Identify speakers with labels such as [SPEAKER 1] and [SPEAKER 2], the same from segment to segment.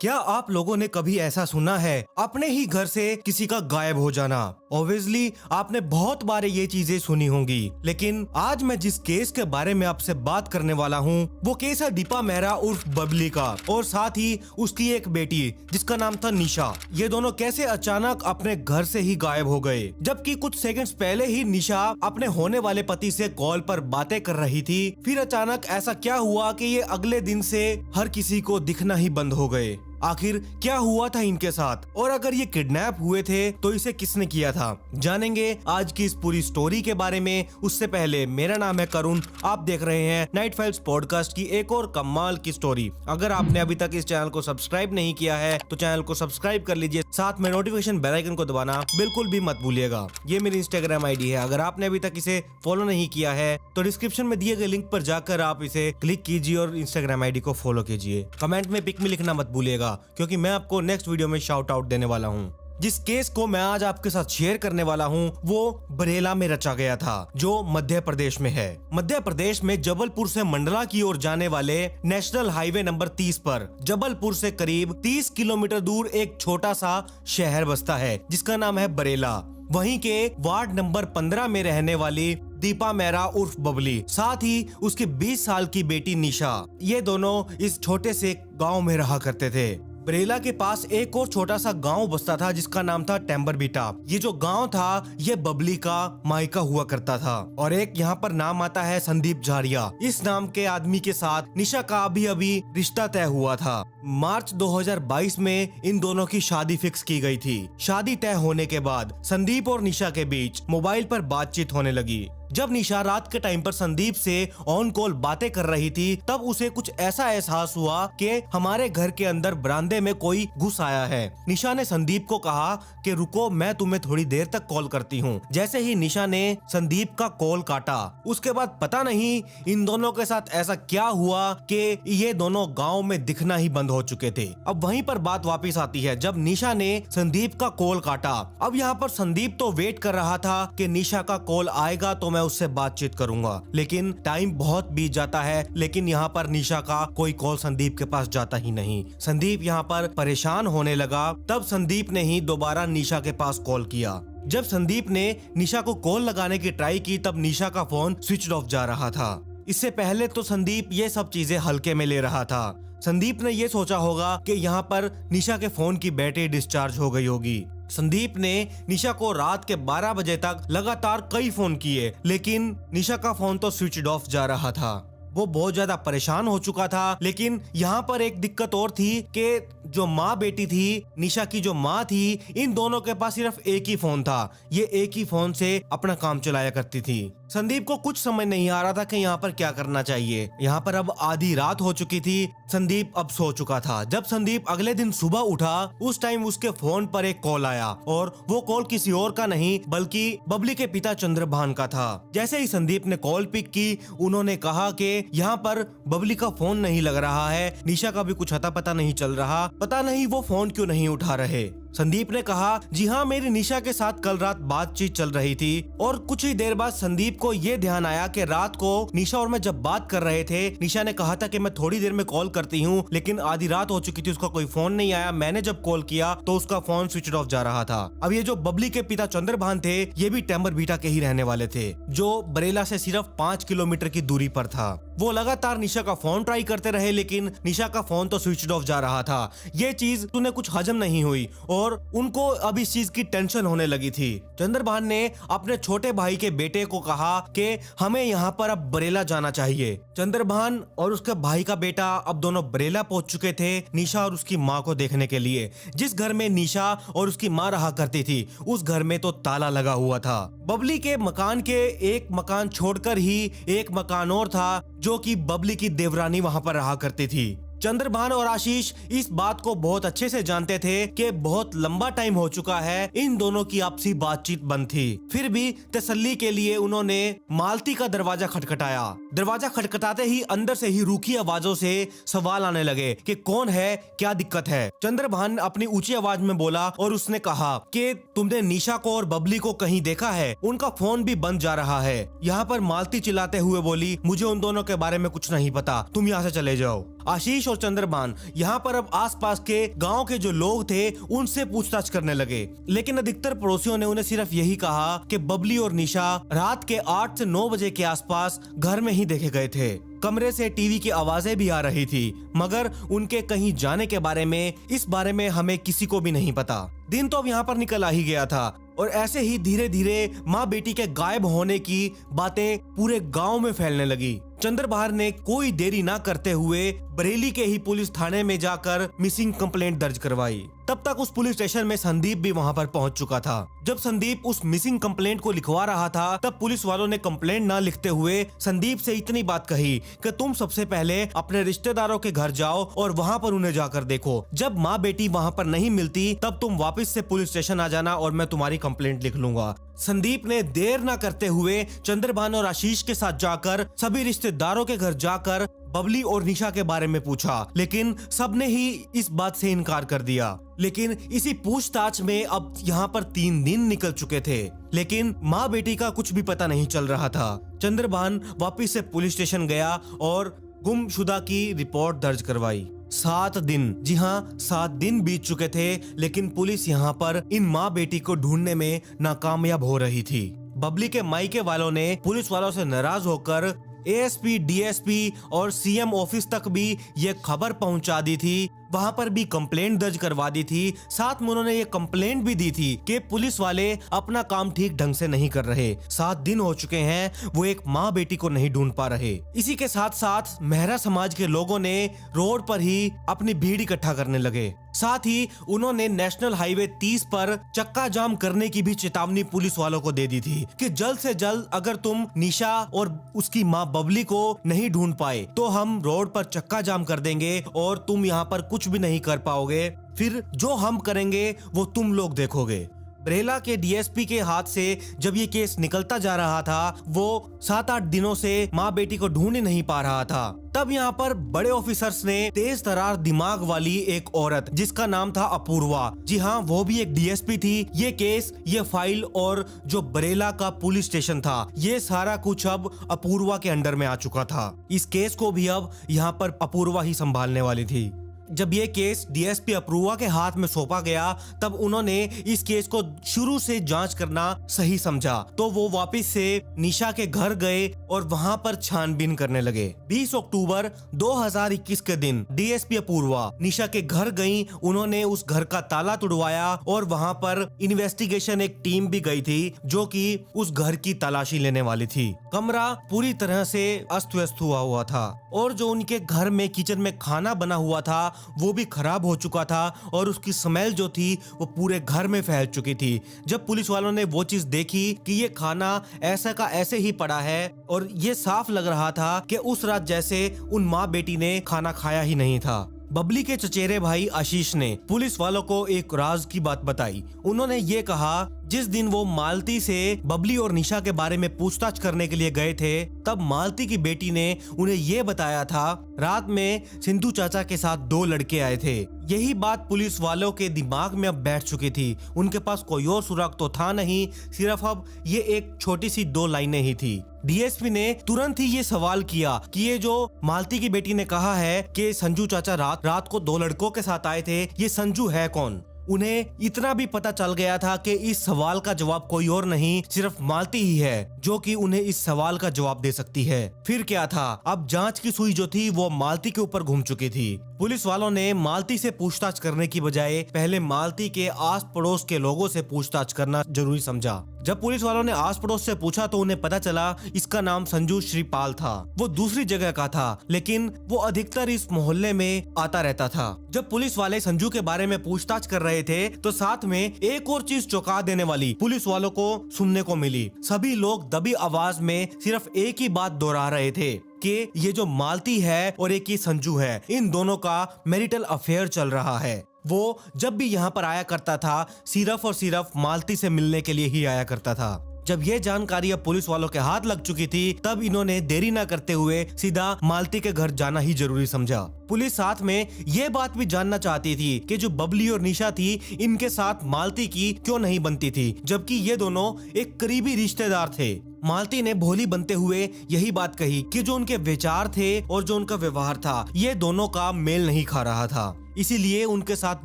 [SPEAKER 1] क्या आप लोगों ने कभी ऐसा सुना है अपने ही घर से किसी का गायब हो जाना? ऑब्वियसली आपने बहुत बार ये चीजें सुनी होंगी, लेकिन आज मैं जिस केस के बारे में आपसे बात करने वाला हूँ वो केस है दीपा मेहरा उर्फ बबली का, और साथ ही उसकी एक बेटी जिसका नाम था निशा। ये दोनों कैसे अचानक अपने घर से ही गायब हो गए, जबकि कुछ सेकंड्स पहले ही निशा अपने होने वाले पति से कॉल पर बातें कर रही थी। फिर अचानक ऐसा क्या हुआ कि ये अगले दिन से हर किसी को दिखना ही बंद हो गए। आखिर क्या हुआ था इनके साथ, और अगर ये किडनैप हुए थे तो इसे किसने किया था, जानेंगे आज की इस पूरी स्टोरी के बारे में। उससे पहले मेरा नाम है करुण, आप देख रहे हैं नाइट फाइल्स पॉडकास्ट की एक और कमाल की स्टोरी। अगर आपने अभी तक इस चैनल को सब्सक्राइब नहीं किया है तो चैनल को सब्सक्राइब कर लीजिए, साथ में नोटिफिकेशन बेल आइकन को दबाना बिल्कुल भी मत भूलिएगा। ये मेरी इंस्टाग्राम आईडी है, अगर आपने अभी तक इसे फॉलो नहीं किया है तो डिस्क्रिप्शन में दिए गए लिंक पर जाकर आप इसे क्लिक कीजिए और इंस्टाग्राम आईडी को फॉलो कीजिए। कमेंट में पिक में लिखना मत भूलिएगा, क्योंकि मैं आपको नेक्स्ट वीडियो में शाउट आउट देने वाला हूँ। जिस केस को मैं आज आपके साथ शेयर करने वाला हूँ वो बरेला में रचा गया था, जो मध्य प्रदेश में है। मध्य प्रदेश में जबलपुर से मंडला की ओर जाने वाले नेशनल हाईवे नंबर 30 पर जबलपुर से करीब 30 किलोमीटर दूर एक छोटा सा शहर बसता है जिसका नाम है बरेला। वहीं के वार्ड नंबर 15 में रहने वाली दीपा मेहरा उर्फ बबली, साथ ही उसकी 20 साल की बेटी निशा, ये दोनों इस छोटे से गांव में रहा करते थे। बरेला के पास एक और छोटा सा गांव बसता था जिसका नाम था टेम्बरबीटा। ये जो गांव था ये बबली का मायका हुआ करता था। और एक यहाँ पर नाम आता है संदीप झारिया। इस नाम के आदमी के साथ निशा का अभी रिश्ता तय हुआ था। मार्च 2022 में इन दोनों की शादी फिक्स की गई थी। शादी तय होने के बाद संदीप और निशा के बीच मोबाइल पर बातचीत होने लगी। जब निशा रात के टाइम पर संदीप से ऑन कॉल बातें कर रही थी तब उसे कुछ ऐसा एहसास हुआ कि हमारे घर के अंदर बरामदे में कोई घुस आया है। निशा ने संदीप को कहा कि रुको, मैं तुम्हें थोड़ी देर तक कॉल करती हूँ। जैसे ही निशा ने संदीप का कॉल काटा, उसके बाद पता नहीं इन दोनों के साथ ऐसा क्या हुआ कि ये दोनों गाँव में दिखना ही बंद हो चुके थे। अब वहीं पर बात वापिस आती है जब निशा ने संदीप का कॉल काटा। अब यहाँ पर संदीप तो वेट कर रहा था कि निशा का कॉल आएगा तो मैं उससे बातचीत करूंगा, लेकिन टाइम बहुत बीत जाता है। लेकिन यहाँ पर निशा का कोई कॉल संदीप के पास जाता ही नहीं। संदीप यहाँ पर परेशान होने लगा। तब संदीप ने ही दोबारा निशा के पास कॉल किया। जब संदीप ने निशा को कॉल लगाने की ट्राई की तब निशा का फोन स्विच ऑफ जा रहा था। इससे पहले तो संदीप ये सब चीजें हल्के में ले रहा था। संदीप ने ये सोचा होगा कि यहाँ पर निशा के फोन की बैटरी डिस्चार्ज हो गई होगी। संदीप ने निशा को रात के 12 बजे तक लगातार कई फोन किए, लेकिन निशा का फोन तो स्विच ऑफ जा रहा था। वो बहुत ज्यादा परेशान हो चुका था। लेकिन यहाँ पर एक दिक्कत और थी कि जो माँ बेटी थी, निशा की जो माँ थी, इन दोनों के पास सिर्फ एक ही फोन था। ये एक ही फोन से अपना काम चलाया करती थी। संदीप को कुछ समझ नहीं आ रहा था कि यहाँ पर क्या करना चाहिए। यहाँ पर अब आधी रात हो चुकी थी। संदीप अब सो चुका था। जब संदीप अगले दिन सुबह उठा उस टाइम उसके फोन पर एक कॉल आया, और वो कॉल किसी और का नहीं बल्कि बबली के पिता चंद्रभान का था। जैसे ही संदीप ने कॉल पिक की, उन्होंने कहा कि यहाँ पर बबली का फोन नहीं लग रहा है, निशा का भी कुछ अता पता नहीं चल रहा, पता नहीं वो फोन क्यों नहीं उठा रहे। संदीप ने कहा, जी हाँ, मेरी निशा के साथ कल रात बातचीत चल रही थी। और कुछ ही देर बाद संदीप को ये ध्यान आया कि रात को निशा और मैं जब बात कर रहे थे, निशा ने कहा था कि मैं थोड़ी देर में कॉल करती हूँ, लेकिन आधी रात हो चुकी थी, उसका कोई फोन नहीं आया। मैंने जब कॉल किया तो उसका फोन स्विच ऑफ जा रहा था। अब ये जो बबली के पिता चंद्रभान थे, ये भी टेम्बरबीटा के ही रहने वाले थे, जो बरेला से सिर्फ 5 किलोमीटर की दूरी पर था। वो लगातार निशा का फोन ट्राई करते रहे, लेकिन निशा का फोन तो स्विच ऑफ जा रहा था। ये चीज उन्हें कुछ हजम नहीं हुई और उनको अब इस चीज की टेंशन होने लगी थी। चंद्रभान ने अपने छोटे भाई के बेटे को कहा कि हमें यहाँ पर अब बरेला जाना चाहिए। चंद्रभान और उसके भाई का बेटा अब दोनों बरेला पहुंच चुके थे निशा और उसकी माँ को देखने के लिए। जिस घर में निशा और उसकी माँ रहा करती थी उस घर में तो ताला लगा हुआ था। बबली के मकान के एक मकान छोड़कर ही एक मकान और था जो कि बबली की देवरानी वहां पर रहा करती थी। चंद्रभान और आशीष इस बात को बहुत अच्छे से जानते थे कि बहुत लंबा टाइम हो चुका है इन दोनों की आपसी बातचीत बंद थी। फिर भी तसल्ली के लिए उन्होंने मालती का दरवाजा खटखटाया। दरवाजा खटखटाते ही अंदर से ही रूखी आवाजों से सवाल आने लगे कि कौन है, क्या दिक्कत है। चंद्रभान अपनी ऊंची आवाज में बोला और उसने कहा कि तुमने निशा को और बबली को कहीं देखा है? उनका फोन भी बंद जा रहा है। यहाँ पर मालती चिल्लाते हुए बोली, मुझे उन दोनों के बारे में कुछ नहीं पता, तुम यहाँ से चले जाओ। आशीष और चंद्रभान यहाँ पर अब आसपास के गांव के जो लोग थे उनसे पूछताछ करने लगे, लेकिन अधिकतर पड़ोसियों ने उन्हें सिर्फ यही कहा कि बबली और निशा रात के 8 से 9 बजे के आसपास घर में ही देखे गए थे। कमरे से टीवी की आवाजें भी आ रही थी, मगर उनके कहीं जाने के बारे में इस बारे में हमें किसी को भी नहीं पता। दिन तो अब यहाँ पर निकल आ ही गया था और ऐसे ही धीरे धीरे माँ बेटी के गायब होने की बातें पूरे गांव में फैलने लगी। चंद्रभान ने कोई देरी ना करते हुए बरेली के ही पुलिस थाने में जाकर मिसिंग कंप्लेंट दर्ज करवाई। तब तक उस पुलिस स्टेशन में संदीप भी वहां पर पहुंच चुका था। जब संदीप उस मिसिंग कंप्लेंट को लिखवा रहा था, तब पुलिस वालों ने कंप्लेंट ना लिखते हुए संदीप से इतनी बात कही कि तुम सबसे पहले अपने रिश्तेदारों के घर जाओ और वहां पर उन्हें जाकर देखो। जब माँ बेटी वहां पर नहीं मिलती तब तुम वापस से पुलिस स्टेशन आ जाना और मैं तुम्हारी कंप्लेंट लिख लूंगा। संदीप ने देर न करते हुए चंद्रभान और आशीष के साथ जाकर सभी रिश्तेदारों के घर जाकर बबली और निशा के बारे में पूछा, लेकिन सबने ही इस बात से इनकार कर दिया। लेकिन इसी पूछताछ में अब यहाँ पर 3 दिन निकल चुके थे, लेकिन माँ बेटी का कुछ भी पता नहीं चल रहा था। चंद्रभान वापिस से पुलिस स्टेशन गया और गुमशुदा की रिपोर्ट दर्ज करवाई। 7 दिन, जी हाँ 7 दिन बीत चुके थे, लेकिन पुलिस यहाँ पर इन माँ बेटी को ढूंढने में नाकामयाब हो रही थी। बबली के मायके वालों ने पुलिस वालों से नाराज होकर एएसपी, डीएसपी और सीएम ऑफिस तक भी ये खबर पहुंचा दी थी। वहां पर भी कंप्लेंट दर्ज करवा दी थी। साथ में उन्होंने ये कंप्लेंट भी दी थी कि पुलिस वाले अपना काम ठीक ढंग से नहीं कर रहे। 7 दिन हो चुके हैं, वो एक माँ बेटी को नहीं ढूंढ पा रहे। इसी के साथ साथ मेहरा समाज के लोगों ने रोड पर ही अपनी भीड़ इकट्ठा करने लगे। साथ ही उन्होंने नेशनल हाईवे 30 पर चक्का जाम करने की भी चेतावनी पुलिस वालों को दे दी थी कि जल्द से जल्द अगर तुम निशा और उसकी माँ बबली को नहीं ढूंढ पाए तो हम रोड पर चक्का जाम कर देंगे और तुम यहाँ पर कुछ भी नहीं कर पाओगे। फिर जो हम करेंगे वो तुम लोग देखोगे। बरेला के डीएसपी के हाथ से जब ये केस निकलता जा रहा था, वो 7-8 दिनों से माँ बेटी को ढूंढ ही नहीं पा रहा था। तब यहाँ पर बड़े ऑफिसर्स ने तेज तरार दिमाग वाली एक औरत जिसका नाम था अपूर्वा, जी हाँ वो भी एक डीएसपी थी, ये केस, ये फाइल और जो बरेला का पुलिस स्टेशन था, ये सारा कुछ अब अपूर्वा के अंडर में आ चुका था। इस केस को भी अब यहाँ पर अपूर्वा ही संभालने वाली थी। जब ये केस डीएसपी अपूर्वा के हाथ में सौंपा गया, तब उन्होंने इस केस को शुरू से जांच करना सही समझा, तो वो वापस से निशा के घर गए और वहां पर छानबीन करने लगे। 20 अक्टूबर 2021 के दिन डीएसपी अपूर्वा निशा के घर गई। उन्होंने उस घर का ताला तुड़वाया और वहां पर इन्वेस्टिगेशन एक टीम भी गई थी जो कि उस घर की तलाशी लेने वाली थी। कमरा पूरी तरह से अस्त व्यस्त हुआ था और जो उनके घर में किचन में खाना बना हुआ था वो भी खराब हो चुका था और उसकी स्मेल जो थी वो पूरे घर में फैल चुकी थी। जब पुलिस वालों ने वो चीज देखी कि ये खाना ऐसा का ऐसे ही पड़ा है और ये साफ लग रहा था कि उस रात जैसे उन माँ बेटी ने खाना खाया ही नहीं था। बबली के चचेरे भाई आशीष ने पुलिस वालों को एक राज की बात बताई। उन्होंने ये कहा, जिस दिन वो मालती से बबली और निशा के बारे में पूछताछ करने के लिए गए थे, तब मालती की बेटी ने उन्हें ये बताया था रात में सिंधु चाचा के साथ 2 लड़के आए थे। यही बात पुलिस वालों के दिमाग में अब बैठ चुकी थी। उनके पास कोई और सुराग तो था नहीं, सिर्फ अब ये एक छोटी सी 2 लाइनें ही थी। डीएसपी ने तुरंत ही ये सवाल किया कि ये जो मालती की बेटी ने कहा है कि संजू चाचा रात को 2 लड़कों के साथ आए थे, ये संजू है कौन? उन्हें इतना भी पता चल गया था कि इस सवाल का जवाब कोई और नहीं, सिर्फ मालती ही है जो कि उन्हें इस सवाल का जवाब दे सकती है। फिर क्या था, अब जांच की सुई जो थी वो मालती के ऊपर घूम चुकी थी। पुलिस वालों ने मालती से पूछताछ करने की बजाय पहले मालती के आस पड़ोस के लोगों से पूछताछ करना जरूरी समझा। जब पुलिस वालों ने आस पड़ोस से पूछा तो उन्हें पता चला इसका नाम संजू श्रीपाल था। वो दूसरी जगह का था, लेकिन वो अधिकतर इस मोहल्ले में आता रहता था। जब पुलिस वाले संजू के बारे में पूछताछ कर रहे थे तो साथ में एक और चीज चौंका देने वाली पुलिस वालों को सुनने को मिली। सभी लोग दबी आवाज में सिर्फ एक ही बात दोहरा रहे थे कि ये जो मालती है और एक ही संजू है, इन दोनों का मैरिटल अफेयर चल रहा है। वो जब भी यहाँ पर आया करता था सिर्फ और सिर्फ मालती से मिलने के लिए ही आया करता था। जब ये जानकारी अब पुलिस वालों के हाथ लग चुकी थी तब इन्होंने देरी न करते हुए सीधा मालती के घर जाना ही जरूरी समझा। पुलिस साथ में ये बात भी जानना चाहती थी कि जो बबली और निशा थी इनके साथ मालती की क्यों नहीं बनती थी, जबकि ये दोनों एक करीबी रिश्तेदार थे। मालती ने भोली बनते हुए यही बात कही कि जो उनके विचार थे और जो उनका व्यवहार था ये दोनों का मेल नहीं खा रहा था, इसीलिए उनके साथ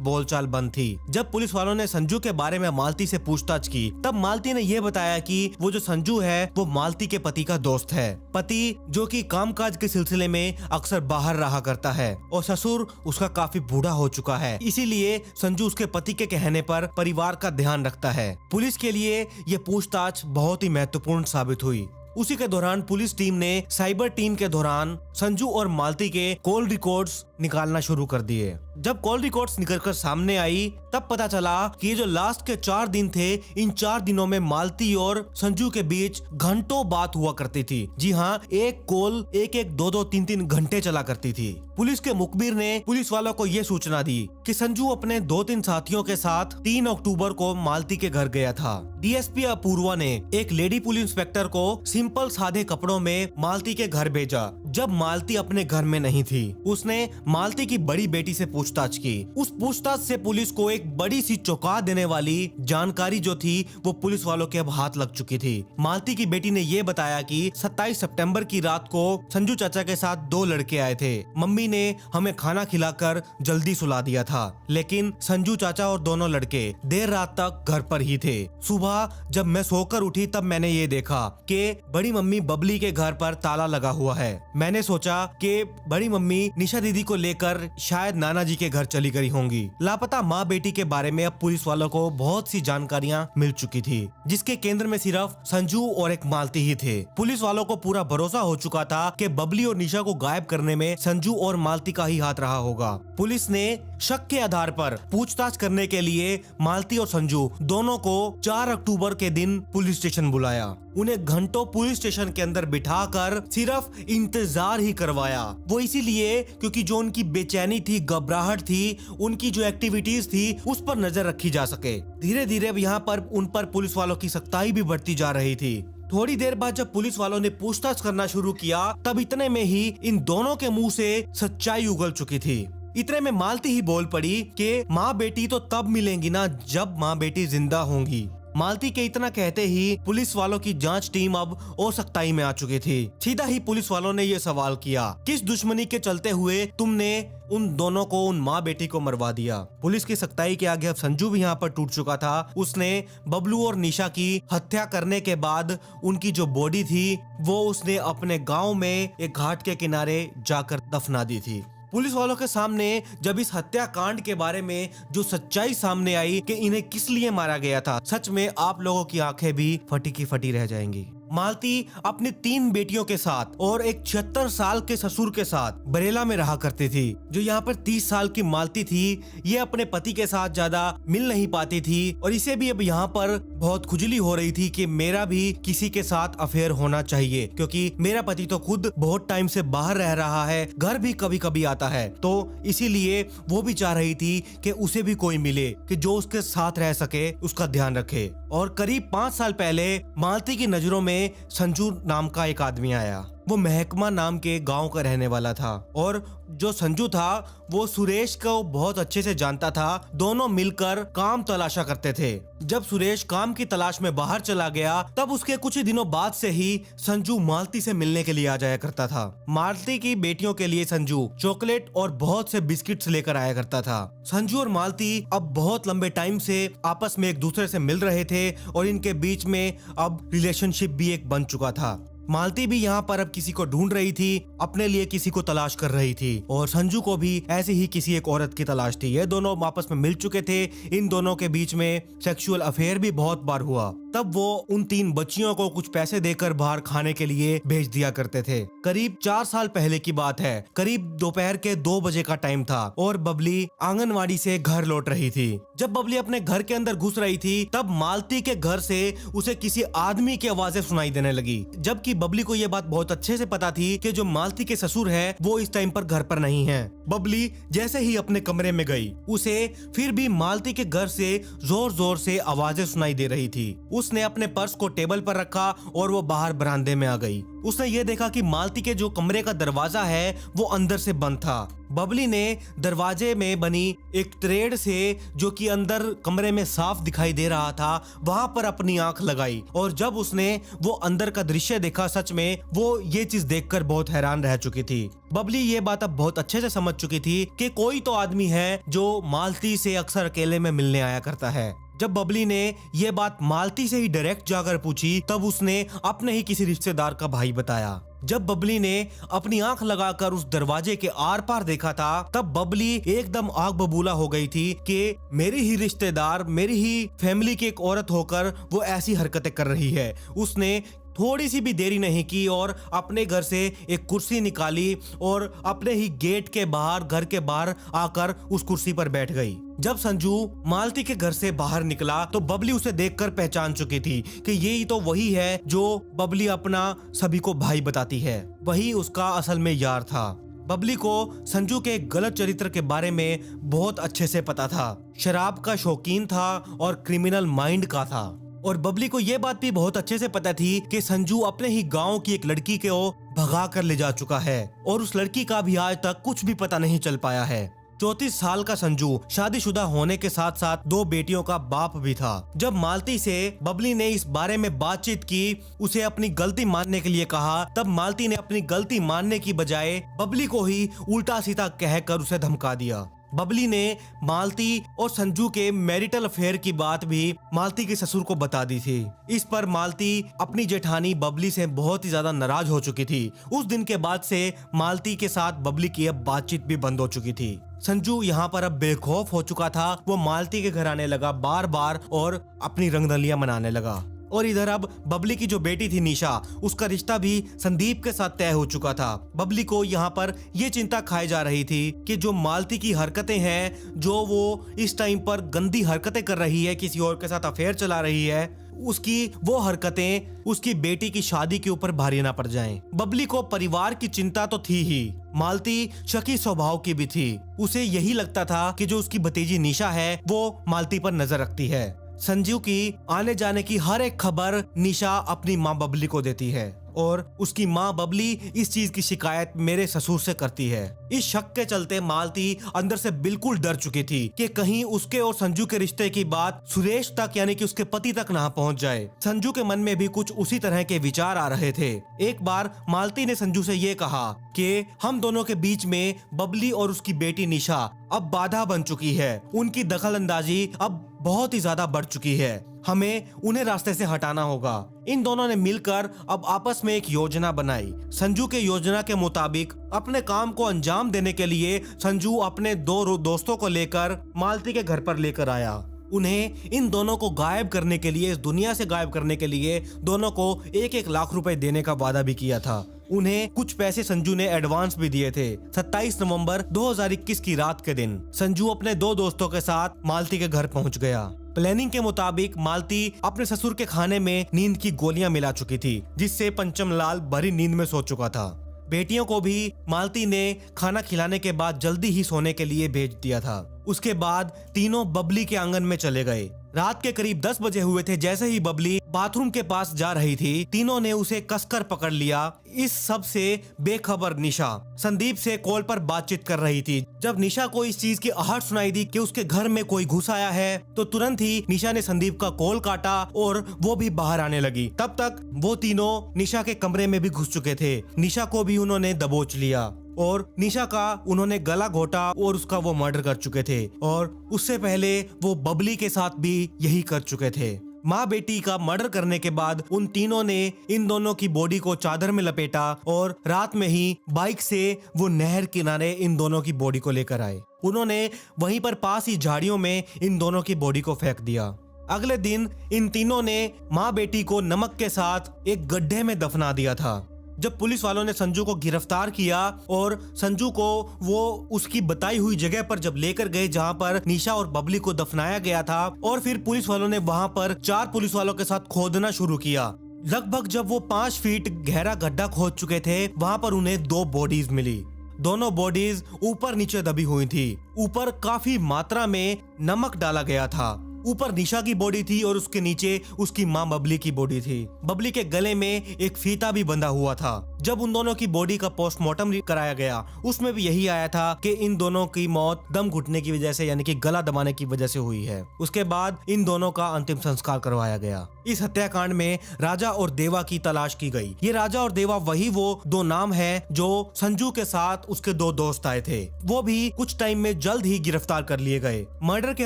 [SPEAKER 1] बोलचाल बंद थी। जब पुलिस वालों ने संजू के बारे में मालती से पूछताछ की तब मालती ने यह बताया कि वो जो संजू है वो मालती के पति का दोस्त है, पति जो कि कामकाज के सिलसिले में अक्सर बाहर रहा करता है और ससुर उसका काफी बूढ़ा हो चुका है, इसीलिए संजू उसके पति के कहने पर परिवार का ध्यान रखता है। पुलिस के लिए ये पूछताछ बहुत ही महत्वपूर्ण साबित हुई। उसी के दौरान पुलिस टीम ने साइबर टीम के दौरान संजू और मालती के कॉल रिकॉर्ड्स निकालना शुरू कर दिए। जब कॉल रिकॉर्ड्स निकलकर सामने आई तब पता चला कि ये जो लास्ट के 4 दिन थे इन 4 दिनों में मालती और संजू के बीच घंटों बात हुआ करती थी। जी हाँ, एक कॉल एक 2 3 घंटे चला करती थी। पुलिस के मुखबिर ने पुलिस वालों को ये सूचना दी कि संजू अपने 2-3 साथियों के साथ 3 अक्टूबर को मालती के घर गया था। डीएसपी अपूर्वा ने एक लेडी पुलिस इंस्पेक्टर को सिंपल सादे कपड़ों में मालती के घर भेजा। जब मालती अपने घर में नहीं थी उसने मालती की बड़ी बेटी से पूछताछ की। उस पूछताछ से पुलिस को एक बड़ी सी चौंका देने वाली जानकारी जो थी वो पुलिस वालों के अब हाथ लग चुकी थी। मालती की बेटी ने ये बताया कि 27 सितंबर की रात को संजू चाचा के साथ 2 लड़के आए थे। मम्मी ने हमें खाना खिलाकर जल्दी सुला दिया था, लेकिन संजू चाचा और दोनों लड़के देर रात तक घर पर ही थे। सुबह जब मैं सोकर उठी तब मैंने ये देखा कि बड़ी मम्मी बबली के घर पर ताला लगा हुआ है। मैंने सोचा कि बड़ी मम्मी निशा दीदी को लेकर शायद नाना जी के घर चली गई होंगी। लापता माँ बेटी के बारे में अब पुलिस वालों को बहुत सी जानकारियाँ मिल चुकी थी, जिसके केंद्र में सिर्फ संजू और एक मालती ही थे। पुलिस वालों को पूरा भरोसा हो चुका था कि बबली और निशा को गायब करने में संजू और मालती का ही हाथ रहा होगा। पुलिस ने शक के आधार पर पूछताछ करने के लिए मालती और संजू दोनों को 4 अक्टूबर के दिन पुलिस स्टेशन बुलाया। उन्हें घंटों पुलिस स्टेशन के अंदर बिठाकर सिर्फ इंतजार ही करवाया। वो इसीलिए क्योंकि जो उनकी बेचैनी थी, घबराहट थी, उनकी जो एक्टिविटीज थी उस पर नजर रखी जा सके। धीरे धीरे यहाँ पर उन पर पुलिस वालों की सख्ताई भी बढ़ती जा रही थी। थोड़ी देर बाद जब पुलिस वालों ने पूछताछ करना शुरू किया तब इतने में ही इन दोनों के मुंह से सच्चाई उगल चुकी थी। इतने में मालती ही बोल पड़ी कि माँ बेटी तो तब मिलेंगी ना जब माँ बेटी जिंदा होंगी। मालती के इतना कहते ही पुलिस वालों की जांच टीम अब और सख्ताई में आ चुकी थी। सीधा ही पुलिस वालों ने ये सवाल किया, किस दुश्मनी के चलते हुए तुमने उन दोनों को, उन माँ बेटी को मरवा दिया। पुलिस की सख्ताई के आगे अब संजू भी यहाँ पर टूट चुका था। उसने बबलू और निशा की हत्या करने के बाद उनकी जो बॉडी थी वो उसने अपने गाँव में एक घाट के किनारे जाकर दफना दी थी। पुलिस वालों के सामने जब इस हत्याकांड के बारे में जो सच्चाई सामने आई कि इन्हें किस लिए मारा गया था, सच में आप लोगों की आंखें भी फटी की फटी रह जाएंगी। मालती अपनी 3 बेटियों के साथ और एक 76 साल के ससुर के साथ बरेला में रहा करती थी। जो यहाँ पर 30 साल की मालती थी ये अपने पति के साथ ज्यादा मिल नहीं पाती थी और इसे भी अब यहाँ पर बहुत खुजली हो रही थी कि मेरा भी किसी के साथ अफेयर होना चाहिए, क्योंकि मेरा पति तो खुद बहुत टाइम से बाहर रह रहा है, घर भी कभी कभी आता है, तो इसीलिए वो भी चाह रही थी कि उसे भी कोई मिले कि जो उसके साथ रह सके, उसका ध्यान रखे। और करीब 5 साल पहले मालती की नजरों में संजू नाम का एक आदमी आया। वो महकमा नाम के गांव का रहने वाला था और जो संजू था वो सुरेश को बहुत अच्छे से जानता था। दोनों मिलकर काम तलाशा करते थे। जब सुरेश काम की तलाश में बाहर चला गया तब उसके कुछ ही दिनों बाद से ही संजू मालती से मिलने के लिए आ जाया करता था। मालती की बेटियों के लिए संजू चॉकलेट और बहुत से बिस्किट्स लेकर आया करता था। संजू और मालती अब बहुत लंबे टाइम से आपस में एक दूसरे से मिल रहे थे और इनके बीच में अब रिलेशनशिप भी एक बन चुका था। मालती भी यहाँ पर अब किसी को ढूंढ रही थी, अपने लिए किसी को तलाश कर रही थी और संजू को भी ऐसे ही किसी एक औरत की तलाश थी। ये दोनों आपस में मिल चुके थे। इन दोनों के बीच में सेक्सुअल अफेयर भी बहुत बार हुआ। तब वो उन 3 बच्चियों को कुछ पैसे देकर बाहर खाने के लिए भेज दिया करते थे। करीब 4 साल पहले की बात है। करीब दोपहर के 2 बजे का टाइम था और बबली आंगनवाड़ी से घर लौट रही थी। जब बबली अपने घर के अंदर घुस रही थी तब मालती के घर से उसे किसी आदमी की आवाजें सुनाई देने लगी, जबकि क्योंकि बबली को यह बात बहुत अच्छे से पता थी कि जो मालती के ससुर है वो इस टाइम पर घर पर नहीं है। बबली जैसे ही अपने कमरे में गई, उसे फिर भी मालती के घर से जोर जोर से आवाजें सुनाई दे रही थी। उसने अपने पर्स को टेबल पर रखा और वो बाहर बरामदे में आ गई। उसने ये देखा कि मालती के जो कमरे का दरवाजा है वो अंदर से बंद था। बबली ने दरवाजे में बनी एक ट्रेड से, जो कि अंदर कमरे में साफ दिखाई दे रहा था, वहां पर अपनी आंख लगाई और जब उसने वो अंदर का दृश्य देखा, सच में वो ये चीज देखकर बहुत हैरान रह चुकी थी। बबली ये बात अब बहुत अच्छे से समझ चुकी थी कि कोई तो आदमी है जो मालती से अक्सर अकेले में मिलने आया करता है। जब बबली ने ये बात मालती से ही डायरेक्ट जाकर पूछी, तब उसने अपने ही किसी रिश्तेदार का भाई बताया। जब बबली ने अपनी आंख लगाकर उस दरवाजे के आर पार देखा था, तब बबली एकदम आग बबूला हो गई थी कि मेरी ही रिश्तेदार, मेरी ही फैमिली की एक औरत होकर वो ऐसी हरकतें कर रही है। उसने थोड़ी सी भी देरी नहीं की और अपने घर से एक कुर्सी निकाली और अपने ही गेट के बाहर, घर के बाहर आकर उस कुर्सी पर बैठ गई। जब संजू मालती के घर से बाहर निकला तो बबली उसे देखकर पहचान चुकी थी कि यही तो वही है जो बबली अपना सभी को भाई बताती है। वही उसका असल में यार था। बबली को संजू के गलत चरित्र के बारे में बहुत अच्छे से पता था। शराब का शौकीन था और क्रिमिनल माइंड का था। और बबली को यह बात भी बहुत अच्छे से पता थी कि संजू अपने ही गांव की एक लड़की को भगा कर ले जा चुका है और उस लड़की का भी आज तक कुछ भी पता नहीं चल पाया है। 34 साल का संजू शादीशुदा होने के साथ साथ 2 बेटियों का बाप भी था। जब मालती से बबली ने इस बारे में बातचीत की, उसे अपनी गलती मानने के लिए कहा, तब मालती ने अपनी गलती मानने की बजाय बबली को ही उल्टा सीधा कहकर उसे धमका दिया। बबली ने मालती और संजू के मैरिटल अफेयर की बात भी मालती के ससुर को बता दी थी। इस पर मालती अपनी जेठानी बबली से बहुत ही ज्यादा नाराज हो चुकी थी। उस दिन के बाद से मालती के साथ बबली की अब बातचीत भी बंद हो चुकी थी। संजू यहाँ पर अब बेखौफ हो चुका था। वो मालती के घर आने लगा बार बार और अपनी रंगरलियां मनाने लगा। और इधर अब बबली की जो बेटी थी निशा, उसका रिश्ता भी संदीप के साथ तय हो चुका था। बबली को यहाँ पर ये चिंता खाई जा रही थी कि जो मालती की हरकतें हैं, जो वो इस टाइम पर गंदी हरकतें कर रही है, किसी और के साथ अफेयर चला रही है, उसकी वो हरकतें उसकी बेटी की शादी के ऊपर भारी ना पड़ जाएं। बबली को परिवार की चिंता तो थी ही, मालती शकी स्वभाव की भी थी। उसे यही लगता था कि जो उसकी भतीजी निशा है वो मालती पर नजर रखती है। संजू की आने जाने की हर एक खबर निशा अपनी माँ बबली को देती है और उसकी माँ बबली इस चीज की शिकायत मेरे ससुर से करती है। इस शक के चलते मालती अंदर से बिल्कुल डर चुकी थी कि कहीं उसके और संजू के रिश्ते की बात सुरेश तक, यानी कि उसके पति तक ना पहुंच जाए। संजू के मन में भी कुछ उसी तरह के विचार आ रहे थे। एक बार मालती ने संजू से ये कहा कि हम दोनों के बीच में बबली और उसकी बेटी निशा अब बाधा बन चुकी है। उनकी दखलंदाजी अब बहुत ही ज्यादा बढ़ चुकी है। हमें उन्हें रास्ते से हटाना होगा। इन दोनों ने मिलकर अब आपस में एक योजना बनाई। संजू के योजना के मुताबिक अपने काम को अंजाम देने के लिए संजू अपने 2 दोस्तों को लेकर मालती के घर पर लेकर आया। उन्हें इन दोनों को गायब करने के लिए, इस दुनिया से गायब करने के लिए दोनों को 1-1 लाख रुपए देने का वादा भी किया था। उन्हें कुछ पैसे संजू ने एडवांस भी दिए थे। 27 नवंबर 2021 की रात के दिन संजू अपने 2 दोस्तों के साथ मालती के घर पहुंच गया। प्लानिंग के मुताबिक मालती अपने ससुर के खाने में नींद की गोलियां मिला चुकी थी, जिससे पंचम लाल भरी नींद में सो चुका था। बेटियों को भी मालती ने खाना खिलाने के बाद जल्दी ही सोने के लिए भेज दिया था। उसके बाद तीनों बबली के आंगन में चले गए। रात के करीब 10 बजे हुए थे। जैसे ही बबली बाथरूम के पास जा रही थी, तीनों ने उसे कसकर पकड़ लिया। इस सब से बेखबर निशा संदीप से कॉल पर बातचीत कर रही थी। जब निशा को इस चीज की आहट सुनाई दी कि उसके घर में कोई घुस आया है, तो तुरंत ही निशा ने संदीप का कॉल काटा और वो भी बाहर आने लगी। तब तक वो तीनों निशा के कमरे में भी घुस चुके थे। निशा को भी उन्होंने दबोच लिया और निशा का उन्होंने गला घोटा और उसका वो मर्डर कर चुके थे। और उससे पहले वो बबली के साथ भी यही कर चुके थे। माँ बेटी का मर्डर करने के बाद उन तीनों ने इन दोनों की बॉडी को चादर में लपेटा और रात में ही बाइक से वो नहर किनारे इन दोनों की बॉडी को लेकर आए। उन्होंने वहीं पर पास ही झाड़ियों में इन दोनों की बॉडी को फेंक दिया। अगले दिन इन तीनों ने माँ बेटी को नमक के साथ एक गड्ढे में दफना दिया था। जब पुलिस वालों ने संजू को गिरफ्तार किया और संजू को वो उसकी बताई हुई जगह पर जब लेकर गए जहां पर निशा और बबली को दफनाया गया था, और फिर पुलिस वालों ने वहां पर 4 पुलिस वालों के साथ खोदना शुरू किया। लगभग जब वो 5 फीट गहरा गड्ढा खोद चुके थे, वहां पर उन्हें 2 बॉडीज मिली। दोनों बॉडीज ऊपर नीचे दबी हुई थी। ऊपर काफी मात्रा में नमक डाला गया था। ऊपर निशा की बॉडी थी और उसके नीचे उसकी माँ बबली की बॉडी थी। बबली के गले में एक फीता भी बंधा हुआ था। जब उन दोनों की बॉडी का पोस्टमार्टम कराया गया, उसमें भी यही आया था कि इन दोनों की मौत दम घुटने की वजह से, यानी कि गला दबाने की वजह से हुई है। उसके बाद इन दोनों का अंतिम संस्कार करवाया गया। इस हत्याकांड में राजा और देवा की तलाश की गई। ये राजा और देवा वही वो 2 नाम है जो संजू के साथ उसके 2 दोस्त आए थे। वो भी कुछ टाइम में जल्द ही गिरफ्तार कर लिए गए। मर्डर के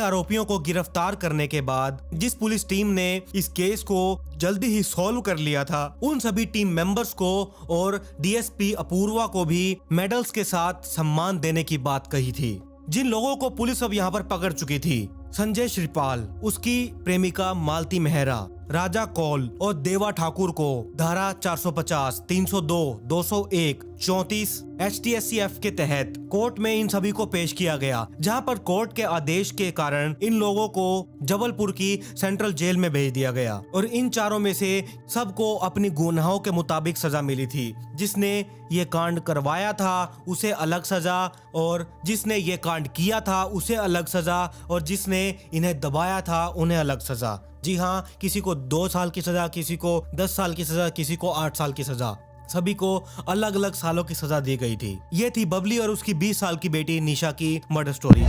[SPEAKER 1] आरोपियों को गिरफ्तार करने के बाद जिस पुलिस टीम ने इस केस को जल्दी ही सॉल्व कर लिया था, उन सभी टीम मेंबर्स को और डीएसपी अपूर्वा को भी मेडल्स के साथ सम्मान देने की बात कही थी। जिन लोगों को पुलिस अब यहाँ पर पकड़ चुकी थी, संजय श्रीपाल, उसकी प्रेमिका मालती मेहरा, राजा कौल और देवा ठाकुर को धारा 450, 302, 201, 34 HTSCF के तहत कोर्ट में इन सभी को पेश किया गया, जहां पर कोर्ट के आदेश के कारण इन लोगों को जबलपुर की सेंट्रल जेल में भेज दिया गया। और इन चारों में से सबको अपनी गुनाहों के मुताबिक सजा मिली थी। जिसने ये कांड करवाया था उसे अलग सजा, और जिसने ये कांड किया था उसे अलग सजा, और जिसने इन्हें दबाया था उन्हें अलग सजा। जी हाँ, किसी को 2 साल की सजा, किसी को 10 साल की सजा, किसी को 8 साल की सजा, सभी को अलग अलग सालों की सजा दी गई थी। ये थी बबली और उसकी 20 साल की बेटी निशा की मर्डर स्टोरी।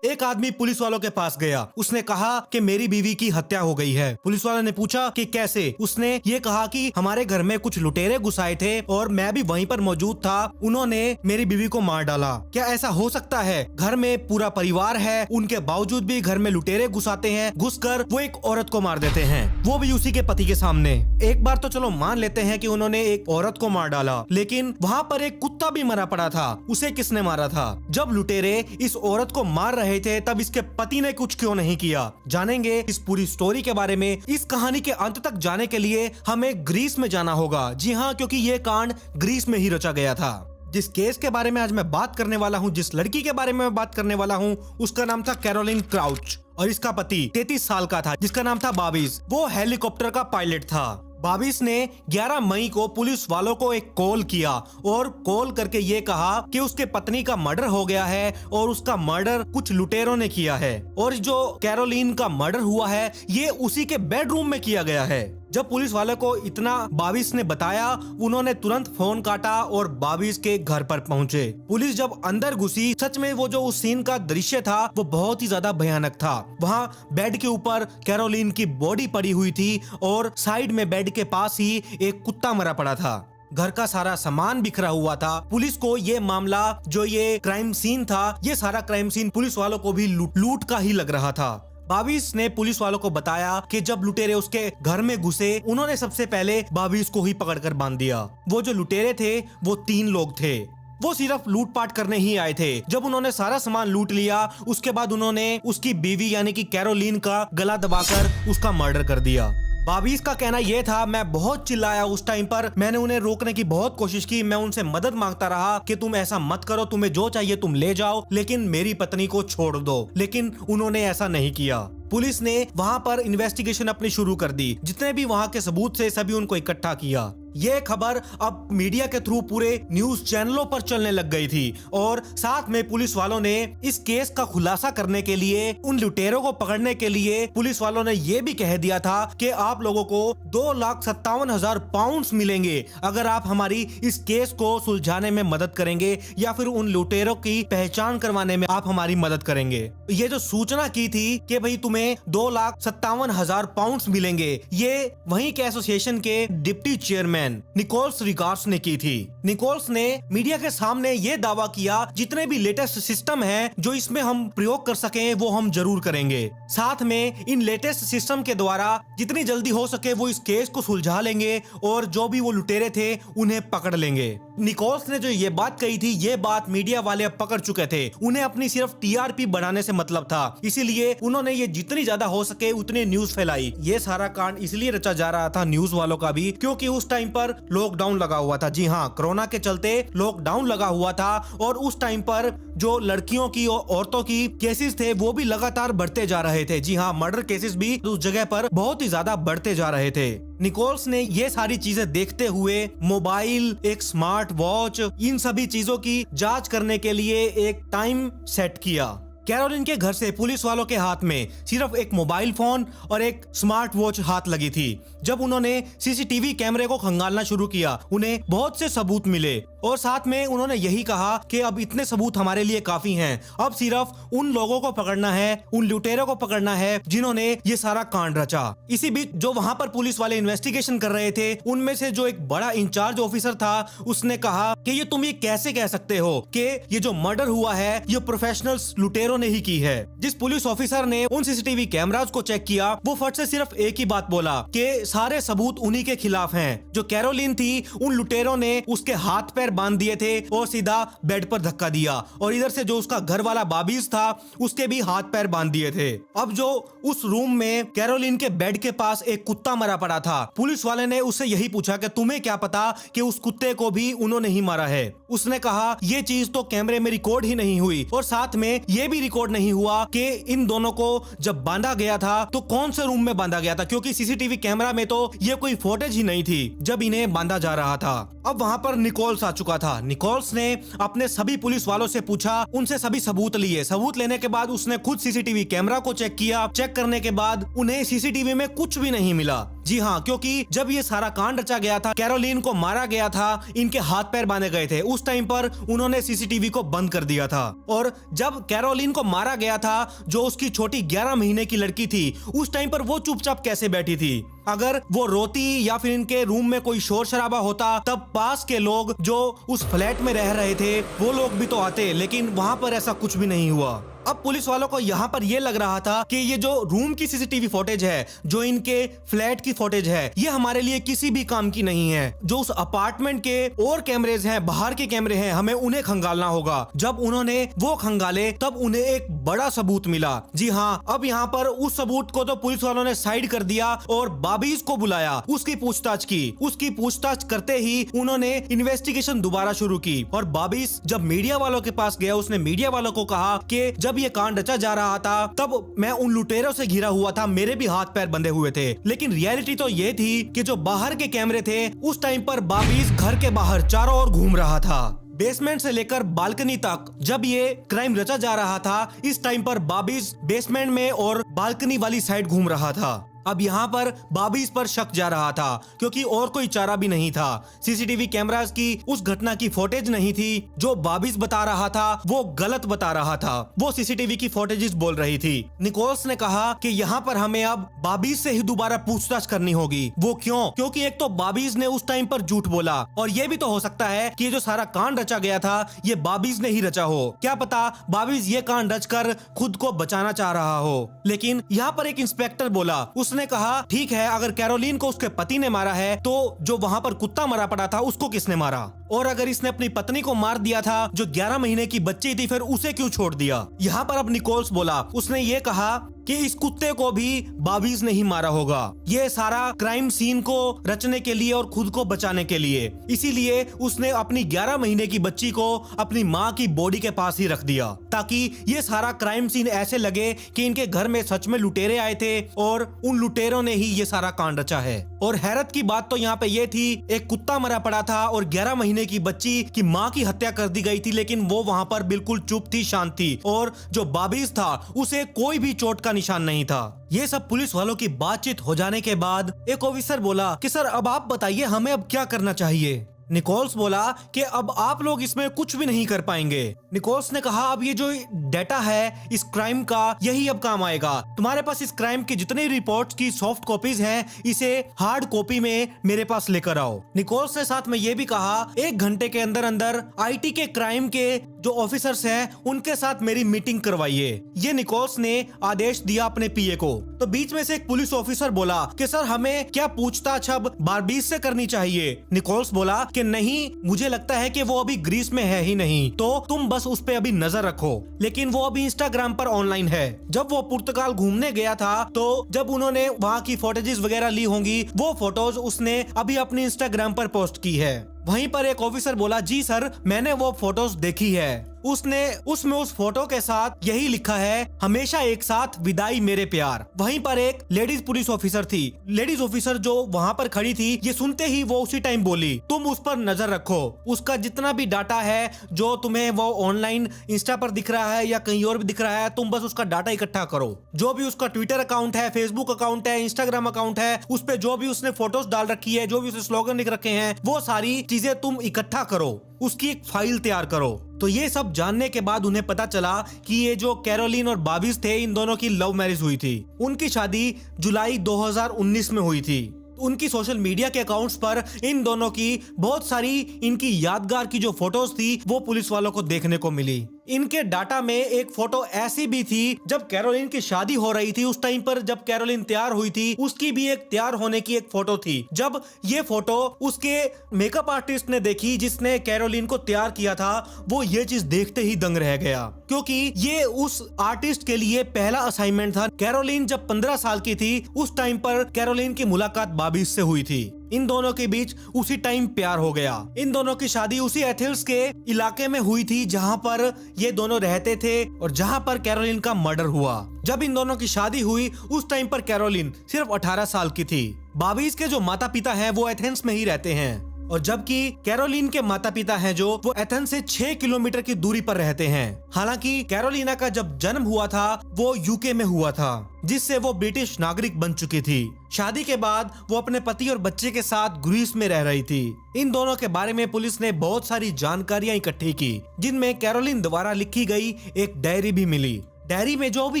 [SPEAKER 1] एक आदमी पुलिस वालों के पास गया। उसने कहा कि मेरी बीवी की हत्या हो गई है। पुलिस वाले ने पूछा कि कैसे? उसने ये कहा कि हमारे घर में कुछ लुटेरे घुस आए थे और मैं भी वहीं पर मौजूद था। उन्होंने मेरी बीवी को मार डाला। क्या ऐसा हो सकता है? घर में पूरा परिवार है, उनके बावजूद भी घर में लुटेरे घुस आते हैं, घुसकर वो एक औरत को मार देते हैं, वो भी उसी के पति के सामने। एक बार तो चलो मान लेते हैं कि उन्होंने एक औरत को मार डाला, लेकिन वहाँ पर एक कुत्ता भी मरा पड़ा था। उसे किसने मारा था? जब लुटेरे इस औरत को मार रहे थे तब इसके पति ने कुछ क्यों नहीं किया? जानेंगे इस पूरी स्टोरी के बारे में। इस कहानी के अंत तक जाने के लिए हमें ग्रीस में जाना होगा। जी हाँ, क्योंकि ये कांड ग्रीस में ही रचा गया था। जिस केस के बारे में आज मैं बात करने वाला हूँ, जिस लड़की के बारे में मैं बात करने वाला हूँ, उसका नाम था कैरोलिन क्राउच और इसका पति 33 साल का था जिसका नाम था बाबिस। वो हेलीकॉप्टर का पायलट था। बाबिस ने 11 मई को पुलिस वालों को एक कॉल किया और कॉल करके ये कहा कि उसके पत्नी का मर्डर हो गया है और उसका मर्डर कुछ लुटेरों ने किया है, और जो कैरोलिन का मर्डर हुआ है ये उसी के बेडरूम में किया गया है। जब पुलिस वालों को इतना बाबिस ने बताया, उन्होंने तुरंत फोन काटा और बाबिस के घर पर पहुंचे। पुलिस जब अंदर घुसी, सच में वो जो उस सीन का दृश्य था वो बहुत ही ज्यादा भयानक था। वहाँ बेड के ऊपर कैरोलिन की बॉडी पड़ी हुई थी और साइड में बेड के पास ही एक कुत्ता मरा पड़ा था। घर का सारा सामान बिखरा हुआ था। पुलिस को ये मामला, जो ये क्राइम सीन था, ये सारा क्राइम सीन पुलिस वालों को भी लूट का ही लग रहा था। बाबिस ने पुलिस वालों को बताया कि जब लुटेरे उसके घर में घुसे, उन्होंने सबसे पहले बाबिस को ही पकड़कर बांध दिया। वो जो लुटेरे थे वो 3 लोग थे। वो सिर्फ लूटपाट करने ही आए थे। जब उन्होंने सारा सामान लूट लिया, उसके बाद उन्होंने उसकी बीवी यानी कि कैरोलिन का गला दबाकर उसका मर्डर कर दिया। बाबिस का कहना यह था, मैं बहुत चिल्लाया उस टाइम पर, मैंने उन्हें रोकने की बहुत कोशिश की, मैं उनसे मदद मांगता रहा कि तुम ऐसा मत करो, तुम्हें जो चाहिए तुम ले जाओ, लेकिन मेरी पत्नी को छोड़ दो। लेकिन उन्होंने ऐसा नहीं किया। पुलिस ने वहां पर इन्वेस्टिगेशन अपनी शुरू कर दी। जितने भी वहां के सबूत थे सभी उनको इकट्ठा किया। ये खबर अब मीडिया के थ्रू पूरे न्यूज चैनलों पर चलने लग गई थी और साथ में पुलिस वालों ने इस केस का खुलासा करने के लिए, उन लुटेरों को पकड़ने के लिए, पुलिस वालों ने ये भी कह दिया था कि आप लोगों को 2,57,000 पाउंड मिलेंगे अगर आप हमारी इस केस को सुलझाने में मदद करेंगे या फिर उन लुटेरों की पहचान करवाने में आप हमारी मदद करेंगे। ये जो सूचना की थी कि भाई तुम्हें 2,57,000 पाउंड मिलेंगे, ये वहीं के एसोसिएशन के डिप्टी चेयरमैन निकोल्स रिगार्ड्स ने की थी। निकोल्स ने मीडिया के सामने ये दावा किया, जितने भी लेटेस्ट सिस्टम है जो इसमें हम प्रयोग कर सकें वो हम जरूर करेंगे। साथ में इन लेटेस्ट सिस्टम के द्वारा जितनी जल्दी हो सके वो इस केस को सुलझा लेंगे और जो भी वो लुटेरे थे उन्हें पकड़ लेंगे। निकोल्स ने जो ये बात कही थी, ये बात मीडिया वाले अब पकड़ चुके थे। उन्हें अपनी सिर्फ टीआरपी बढ़ाने से मतलब था, इसीलिए उन्होंने ये जितनी ज्यादा हो सके उतनी न्यूज फैलाई। ये सारा कांड इसलिए रचा जा रहा था न्यूज वालों का भी, क्योंकि उस टाइम पर लॉकडाउन लगा हुआ था। जी हाँ, कोरोना के चलते लॉकडाउन लगा हुआ था और उस टाइम पर जो लड़कियों की और औरतों की केसेस थे वो भी लगातार बढ़ते जा रहे थे। जी हाँ, मर्डर केसेस भी उस जगह पर बहुत ही ज्यादा बढ़ते जा रहे थे। निकोल्स ने ये सारी चीजें देखते हुए मोबाइल, एक स्मार्ट वॉच, इन सभी चीजों की जांच करने के लिए एक टाइम सेट किया। कैरोलिन के घर से पुलिस वालों के हाथ में सिर्फ एक मोबाइल फोन और एक स्मार्ट वॉच हाथ लगी थी। जब उन्होंने सीसीटीवी कैमरे को खंगालना शुरू किया, उन्हें बहुत से सबूत मिले और साथ में उन्होंने यही कहा कि अब इतने सबूत हमारे लिए काफी हैं। अब सिर्फ उन लोगों को पकड़ना है, उन लुटेरों को पकड़ना है जिन्होंने ये सारा कांड रचा। इसी बीच जो वहां पर पुलिस वाले इन्वेस्टिगेशन कर रहे थे, उनमें से जो एक बड़ा इंचार्ज ऑफिसर था, उसने कहा कि ये तुम ये कैसे कह सकते हो कि ये जो मर्डर हुआ है ये प्रोफेशनल्स लुटेरों ने ही की है। जिस पुलिस ऑफिसर ने उन सीसीटीवी कैमरास को चेक किया, वो फट से सिर्फ एक ही बात बोला कि सारे सबूत उन्हीं के खिलाफ हैं। जो कैरोलिन थी, उन लुटेरों ने उसके हाथ पैर बांध दिए थे और सीधा बेड पर धक्का दिया और इधर से जो उसका घर वाला बाबीज था, उसके भी हाथ पैर बांध दिए थे। अब जो उस रूम में कैरोलिन के बेड के पास एक कुत्ता मरा पड़ा था, पुलिस वाले ने उससे यही पूछा कि तुम्हें क्या पता कि उस कुत्ते को भी उन्होंने ही मारा है। उसने कहा ये चीज तो कैमरे में रिकॉर्ड ही नहीं हुई और साथ में ये भी रिकॉर्ड नहीं हुआ कि इन दोनों को जब बांधा गया था तो कौन से रूम में बांधा गया था, क्योंकि सीसीटीवी कैमरा में तो ये कोई फुटेज ही नहीं थी जब इन्हें बांधा जा रहा था। अब वहां पर निकोल्स आ चुका था। निकोल्स ने अपने सभी पुलिस वालों से पूछा, उनसे सभी सबूत लिए। सबूत लेने के बाद उसने खुद सीसीटीवी कैमरा को चेक किया। चेक करने के बाद उन्हें सीसीटीवी में कुछ भी नहीं मिला। जी हाँ, क्योंकि जब ये सारा कांड रचा गया था, कैरोलिन को मारा गया था, इनके हाथ पैर बांधे गए थे, उस टाइम पर उन्होंने सीसीटीवी को बंद कर दिया था। और जब कैरोलिन को मारा गया था, जो उसकी छोटी 11 महीने की लड़की थी, उस टाइम पर वो चुपचाप कैसे बैठी थी? अगर वो रोती या फिर इनके रूम में कोई शोर शराबा होता, तब पास के लोग जो उस फ्लैट में रह रहे थे वो लोग भी तो आते, लेकिन वहां पर ऐसा कुछ भी नहीं हुआ। अब पुलिस वालों को यहाँ पर यह लग रहा था कि ये जो रूम की सीसीटीवी फुटेज है, जो इनके फ्लैट की फुटेज है, ये हमारे लिए किसी भी काम की नहीं है। जो उस अपार्टमेंट के और कैमरेज हैं, बाहर के कैमरे हैं, हमें उन्हें खंगालना होगा। जब उन्होंने वो खंगाले तब उन्हें एक बड़ा सबूत मिला। जी हाँ, अब यहाँ पर उस सबूत को तो पुलिस वालों ने साइड कर दिया और बाबीज को बुलाया, उसकी पूछताछ की। उसकी पूछताछ करते ही उन्होंने इन्वेस्टिगेशन दोबारा शुरू की और बाबीज जब मीडिया वालों के पास गया, उसने मीडिया वालों को कहा कि जब ये कांड रचा जा रहा था तब मैं उन लुटेरों से घिरा हुआ था, मेरे भी हाथ पैर बंधे हुए थे। लेकिन रियलिटी तो ये थी कि जो बाहर के कैमरे थे, उस टाइम पर बाबीज घर के बाहर चारों ओर घूम रहा था। बेसमेंट से लेकर बालकनी तक जब ये क्राइम रचा जा रहा था, इस टाइम पर बाबीज बेसमेंट में और बालकनी वाली साइड घूम रहा था। अब यहाँ पर बाबीज पर शक जा रहा था क्योंकि और कोई चारा भी नहीं था। सीसीटीवी कैमरास की उस घटना की फुटेज नहीं थी। जो बाबीज बता रहा था वो गलत बता रहा था, वो सीसीटीवी की फुटेजेस बोल रही थी। निकोल्स ने कहा कि यहाँ पर हमें अब बाबीज से ही दोबारा पूछताछ करनी होगी। वो क्यों? क्योंकि एक तो बाबीज ने उस टाइम पर झूठ बोला और ये भी तो हो सकता है कि ये जो सारा कांड रचा गया था ये बाबीज ने ही रचा हो। क्या पता बाबीज ये कांड रचकर खुद को बचाना चाह रहा हो। लेकिन यहाँ पर एक इंस्पेक्टर बोला, उसने कहा ठीक है, अगर कैरोलिन को उसके पति ने मारा है तो जो वहां पर कुत्ता मरा पड़ा था उसको किसने मारा? और अगर इसने अपनी पत्नी को मार दिया था जो 11 महीने की बच्ची थी, फिर उसे क्यों छोड़ दिया? यहाँ पर अब निकोल्स बोला, उसने ये कहा कि इस कुत्ते को भी बाबीज ने ही मारा होगा। ये सारा क्राइम सीन को रचने के लिए और खुद को बचाने के लिए, इसीलिए उसने अपनी 11 महीने की बच्ची को अपनी माँ की बॉडी के पास ही रख दिया ताकि ये सारा क्राइम सीन ऐसे लगे कि इनके घर में सच में लुटेरे आए थे और उन लुटेरों ने ही ये सारा कांड रचा है। और हैरत की बात तो यहाँ पे ये थी, एक कुत्ता मरा पड़ा था और 11 महीने की बच्ची की माँ की हत्या कर दी गई थी, लेकिन वो वहां पर बिल्कुल चुप थी, शांत थी। और जो बाबीज था उसे कोई भी चोट का निशान नहीं था। ये सब पुलिस वालों की बातचीत हो जाने के बाद एक ऑफिसर बोला कि सर अब आप बताइए हमें अब क्या करना चाहिए। निकोल्स बोला कि अब आप लोग इसमें कुछ भी नहीं कर पाएंगे। निकोल्स ने कहा अब ये जो डेटा है इस क्राइम का, यही अब काम आएगा। तुम्हारे पास इस क्राइम की जितनी रिपोर्ट्स की सॉफ्ट कॉपीज हैं, इसे हार्ड कॉपी में मेरे पास लेकर आओ। निकोल्स ने साथ में ये भी कहा 1 घंटे के अंदर अंदर आईटी के क्राइम के जो ऑफिसर्स हैं उनके साथ मेरी मीटिंग करवाइए। ये निकोल्स ने आदेश दिया अपने पीए को। तो बीच में से एक पुलिस ऑफिसर बोला कि सर हमें क्या पूछताछ अब बारबीस से करनी चाहिए। निकोल्स बोला कि नहीं, मुझे लगता है कि वो अभी ग्रीस में है ही नहीं, तो तुम बस उस पे अभी नजर रखो। लेकिन वो अभी इंस्टाग्राम पर ऑनलाइन है। जब वो पुर्तगाल घूमने गया था तो जब उन्होंने वहाँ की फोटेजेस वगैरह ली होंगी, वो फोटोज उसने अभी अपने इंस्टाग्राम पर पोस्ट की है। वहीं पर एक ऑफिसर बोला, जी सर मैंने वो फोटोज देखी है। उसने उसमें उस फोटो के साथ यही लिखा है, हमेशा एक साथ, विदाई मेरे प्यार। वहीं पर एक लेडीज पुलिस ऑफिसर थी। लेडीज ऑफिसर जो वहाँ पर खड़ी थी, ये सुनते ही वो उसी टाइम बोली, तुम उस पर नजर रखो। उसका जितना भी डाटा है जो तुम्हें वो ऑनलाइन इंस्टा पर दिख रहा है या कहीं और भी दिख रहा है, तुम बस उसका डाटा इकट्ठा करो। जो भी उसका ट्विटर अकाउंट है, फेसबुक अकाउंट है, इंस्टाग्राम अकाउंट है, उस पे जो भी उसने फोटोज डाल रखी है, जो भी उसने स्लोगन लिख रखे हैं, वो सारी चीजें तुम इकट्ठा करो, उसकी एक फाइल तैयार करो। तो ये सब जानने के बाद उन्हें पता चला कि ये जो कैरोलिन और बाबिस थे, इन दोनों की लव मैरिज हुई थी। उनकी शादी जुलाई 2019 में हुई थी। उनकी सोशल मीडिया के अकाउंट्स पर इन दोनों की बहुत सारी इनकी यादगार की जो फोटोज थी वो पुलिस वालों को देखने को मिली। इनके डाटा में एक फोटो ऐसी भी थी जब कैरोलिन की शादी हो रही थी, उस टाइम पर जब कैरोलिन तैयार हुई थी, उसकी भी एक तैयार होने की एक फोटो थी। जब ये फोटो उसके मेकअप आर्टिस्ट ने देखी जिसने कैरोलिन को तैयार किया था, वो ये चीज देखते ही दंग रह गया, क्योंकि ये उस आर्टिस्ट के लिए पहला असाइनमेंट था। कैरोलिन जब 15 साल की थी, उस टाइम पर कैरोलिन की मुलाकात बाबिस से हुई थी। इन दोनों के बीच उसी टाइम प्यार हो गया। इन दोनों की शादी उसी एथेंस के इलाके में हुई थी जहां पर ये दोनों रहते थे और जहां पर कैरोलिन का मर्डर हुआ। जब इन दोनों की शादी हुई उस टाइम पर कैरोलिन सिर्फ 18 साल की थी। बाबिस के जो माता पिता हैं वो एथेंस में ही रहते हैं, और जबकि कैरोलिन के माता पिता हैं जो वो एथेंस से 6 किलोमीटर की दूरी पर रहते हैं। हालांकि कैरोलिना का जब जन्म हुआ था वो यूके में हुआ था, जिससे वो ब्रिटिश नागरिक बन चुकी थी। शादी के बाद वो अपने पति और बच्चे के साथ ग्रीस में रह रही थी। इन दोनों के बारे में पुलिस ने बहुत सारी जानकारियां इकट्ठी की, जिनमें कैरोलिन द्वारा लिखी गई एक डायरी भी मिली। डायरी में जो भी